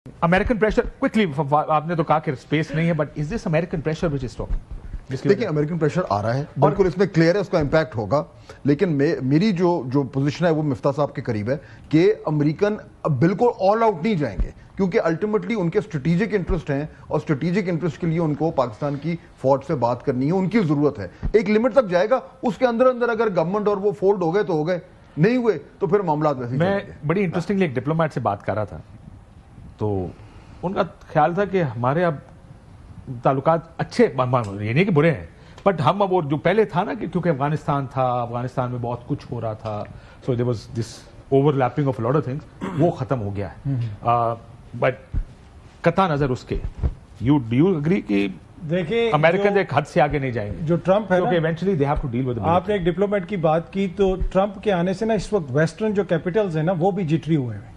American pressure, quickly, आपने तो कहा कि स्पेस नहीं है, but is this American pressure which is talking? देखिए अमेरिकन प्रेशर आ रहा है, बिल्कुल इसमें क्लियर है, उसका इम्पैक्ट होगा, लेकिन मेरी जो पोजीशन है वो मिफ्ता साहब के करीब है कि अमेरिकन बिल्कुल ऑल आउट नहीं जाएंगे, क्योंकि अल्टीमेटली उनके स्ट्रेटेजिक इंटरेस्ट हैं और स्ट्रेटेजिक इंटरेस्ट के लिए उनको पाकिस्तान की फौज से बात करनी है, उनकी जरूरत है। एक लिमिट तक जाएगा, उसके अंदर अंदर अगर गवर्नमेंट और वो फोल्ड हो गए तो हो गए, नहीं हुए तो फिर मामला वैसे ही मैं बड़ी इंटरेस्टिंगली एक डिप्लोमेट से बात कर रहा था, तो उनका ख्याल था कि हमारे अब ताल्लुकात अच्छे, ये नहीं कि बुरे हैं, बट हम अब वो जो पहले था ना कि क्योंकि अफगानिस्तान था, अफगानिस्तान में बहुत कुछ हो रहा था, so there was this overlapping of a lot of things, वो खत्म हो गया है। बट कता नजर उसके यू एग्री कि देखिए अमेरिकन एक हद से आगे नहीं जाएंगे, जो ट्रम्प है क्योंकि eventually they have to deal with the आपने एक डिप्लोमेट की बात की, तो ट्रम्प के आने से ना इस वक्त वेस्टर्न जो कैपिटल्स हैं ना वो भी जिटरी हुए हैं।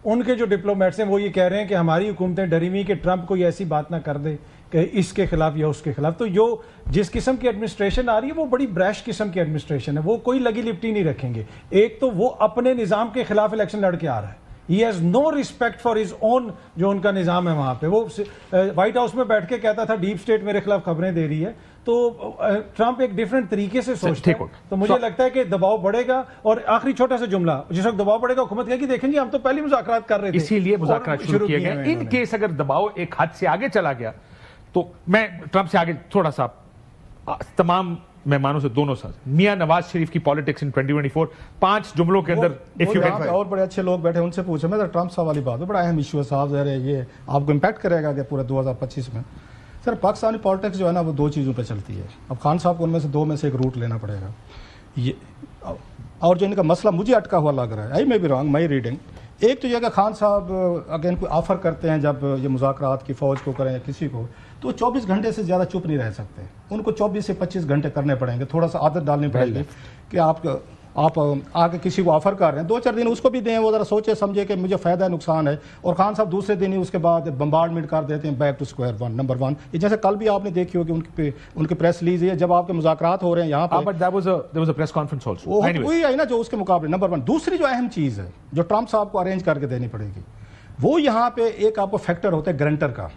उनके जो डिप्लोमेट्स हैं वो ये कह रहे हैं कि हमारी हुकूमतें डरी हुई कि ट्रंप कोई ऐसी बात ना कर दे कि इसके खिलाफ या उसके खिलाफ। तो जो जिस किस्म की एडमिनिस्ट्रेशन आ रही है वो बड़ी ब्रैश किस्म की एडमिनिस्ट्रेशन है, वो कोई लगी लिपटी नहीं रखेंगे। एक तो वो अपने निजाम के खिलाफ इलेक्शन लड़ के आ रहा है, he has no respect for his own जो उनका निजाम है वहां पे। वो व्हाइट हाउस में बैठ के कहता था डीप स्टेट मेरे खिलाफ खबरें दे रही है, तो ट्रंप एक डिफरेंट तरीके से सोचता है। तो मुझे लगता है कि दबाव बढ़ेगा। और आखिरी छोटा सा जुमला, जिस वक्त दबाव बढ़ेगा हुकूमत कहेगी देखेंगे हम तो पहले मुज़ाकरात कर रहे थे, इसीलिए मुज़ाकरात शुरू किए गए। इन केस अगर दबाव एक हद से आगे चला गया तो मैं ट्रंप से आगे थोड़ा सा तमाम मेहमानों से दोनों साथ, मियां नवाज शरीफ की पॉलिटिक्स इन 2024 5 जुमलों के अंदर और बड़े अच्छे लोग बैठे उनसे पूछे, मैं ट्रंप साहब वाली बात है, बड़ा अहम इशू है साहब, ये आपको इम्पैक्ट करेगा कि पूरे 2025 में। सर पाकिस्तानी पॉलिटिक्स जो है ना वो दो चीज़ों पे चलती है। अब खान साहब को उनमें से दो में से एक रूट लेना पड़ेगा। ये और जो इनका मसला मुझे अटका हुआ लग रहा है, I may be wrong, my reading, एक तो ये कि खान साहब अगर इनको ऑफर करते हैं जब ये मुज़ाकरात की फ़ौज को करें या किसी को, तो 24 घंटे से ज़्यादा चुप नहीं रह सकते, उनको 24 से 25 घंटे करने पड़ेंगे। थोड़ा सा आदत डालनी पड़ेगी कि आप आके किसी को ऑफर कर रहे हैं, 2-4 दिन उसको भी दें, वो ज़रा सोचे समझे कि मुझे फ़ायदा है नुकसान है। और खान साहब दूसरे दिन ही उसके बाद बम्बार्डमेंट कर देते हैं, back to square one, number 1। जैसे कल भी आपने देखी होगी उनकी प्रेस रिलीज है जब आपके मुज़ाकरात हो रहे हैं यहाँ पे, there was a press conference also. वही आई ना जो उसके मुकाबले नंबर 1। दूसरी जो अहम चीज़ है जो ट्रंप साहब को अरेंज करके देनी पड़ेगी, वो यहाँ पे एक आपको फैक्टर होता है गारंटर का।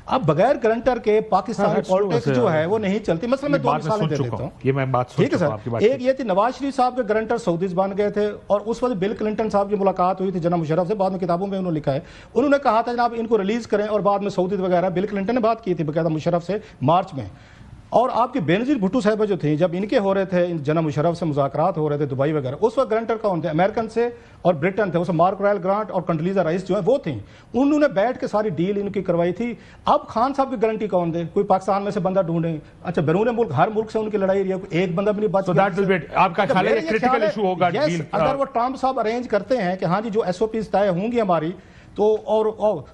अब बगैर गारंटर के पाकिस्तानी पॉलिटिक्स जो है वो नहीं चलती। मतलब मैं 2 मिसालें दे देता हूँ, ये मैं बात ठीक है सर। एक ये थी नवाज शरीफ साहब के गारंटर सऊदीज बन गए थे, और उस वक्त बिल क्लिंटन साहब की मुलाकात हुई थी जनाब मुशर्रफ से, बाद में किताबों में उन्होंने लिखा है, उन्होंने कहा था जनाब इनको रिलीज करें, और बाद में सऊदी वगैरह बिल क्लिंटन ने बात की थी बकायदा मुशर्रफ से मार्च में। और आपके बेनजीर भुट्टो साहब जो थे, जब इनके हो रहे थे जनाब मुशर्रफ से मुज़ाकरात हो रहे थे दुबई वगैरह, उस वक्त गारंटर कौन थे? अमेरिकन से और ब्रिटेन थे, उसमें मार्क रॉयल ग्रांट और कंडोलीजा राइस जो है वो थी, उन्होंने बैठ के सारी डील इनकी करवाई थी। अब खान साहब की गारंटी कौन दे? कोई पाकिस्तान में से बंदा ढूंढे, अच्छा बैरून मुल्क हर मुल्क से उनकी लड़ाई रही है, एक बंदा भी नहीं बच। आपका ख्याल है क्रिटिकल इशू होगा? अगर वो ट्रंप साहब अरेंज करते हैं कि हाँ जी जो SOPs तय होंगी हमारी, तो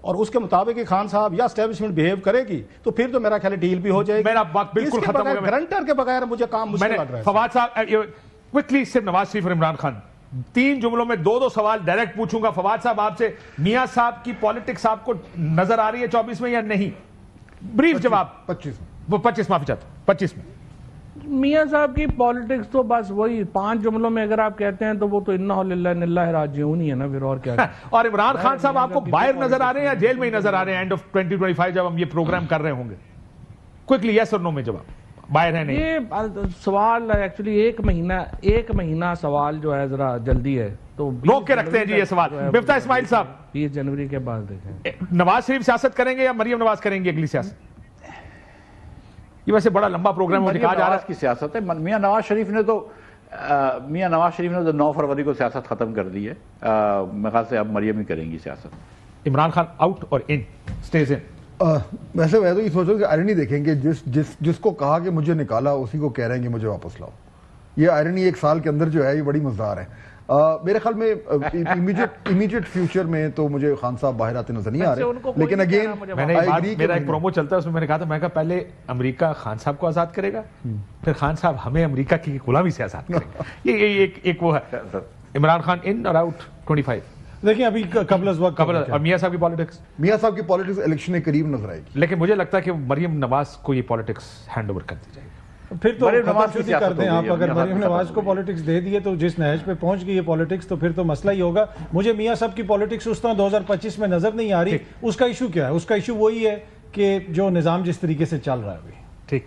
और उसके मुताबिक खान साहब या एस्टेब्लिशमेंट बिहेव करेगी, तो फिर तो मेरा ख्याल डील भी हो जाएगी। मेरा बात बिल्कुल खत्म हो गया। गारंटर के बगैर मुझे काम मुश्किल लग रहा है। फवाद साहब क्विकली, सिर्फ नवाज शरीफ और इमरान खान, 3 जुमलों में 2-2 सवाल डायरेक्ट पूछूंगा। फवाद साहब आपसे, मियां साहब की पॉलिटिक्स आपको नजर आ रही है 24 में या नहीं? ब्रीफ जवाब। 25 माफी चाहता हूं, 25 में। मियां साहब की पॉलिटिक्स तो बस वही 5 जुमलों में अगर आप कहते हैं तो वो तो इन्ना लिल्लाहि राजिऊन ही है ना, फिर और क्या। और इमरान खान साहब आपको बाहर नजर आ रहे हैं या जेल में ही नजर आ रहे हैं एंड ऑफ 2025 जब हम ये प्रोग्राम कर रहे होंगे? क्विकली यस और नो में जवाब। बाहर है नहीं? ये सवाल एक्चुअली एक महीना सवाल जो है जरा जल्दी है, तो रोक के रखते हैं जी ये सवाल। मिफ्ता इस्माइल साहब, 20 जनवरी के बाद देखें। नवाज शरीफ सियासत करेंगे या मरियम नवाज करेंगे अगली सियासत? ये वैसे बड़ा लंबा प्रोग्राम मुझे कहा जा रहा है की सियासत है। मियां नवाज शरीफ ने तो 9 फरवरी को सियासत खत्म कर दी है। मेरे ख्याल से अब मरियम ही करेंगी सियासत। इमरान खान आउट और इन, स्टेज इन। वैसे मैं तो ये सोच रहा हूँ कि आयरनी देखेंगे, जिसको कहा कि मुझे निकाला उसी को कह रहे हैं कि मुझे वापस लाओ। ये आयरनी 1 साल के अंदर जो है ये बड़ी मजेदार है। मेरे ख्याल में इमीडिएट फ्यूचर में तो मुझे खान साहब बाहर आते नजर नहीं आ रहे, लेकिन अगेन मेरा एक प्रोमो चलता है उसमें मैंने कहा था, मैं कहा पहले अमेरिका खान साहब को आजाद करेगा, फिर खान साहब हमें अमेरिका की गुलामी से आजाद करेंगे। ये एक वो है। इमरान खान इन और आउट 25? देखिए अभी और मियां साहब की पॉलिटिक्स इलेक्शन के करीब नजर आएगी, लेकिन मुझे लगता है कि मरियम नवाज को ये पॉलिटिक्स हैंड ओवर कर दी जाएगी। پھر تو مریم نواز کی ختم کر سیاست دیں ہو آپ. گئی ہے، اگر میاں مریم صاحب نواز ختم کو ہو گئی ہے. پالیٹکس دے دیے تو جس نہج پہ پہنچ گئی یہ پالیٹکس تو پھر تو مسئلہ ہی ہوگا. مجھے میاں صاحب کی پالیٹکس اس طرح 2025 میں نظر نہیں آ رہی. اس کا ایشو کیا ہے؟ اس کا ایشو وہی ہے کہ جو نظام جس طریقے سے چل رہا ہے ابھی. ٹھیک.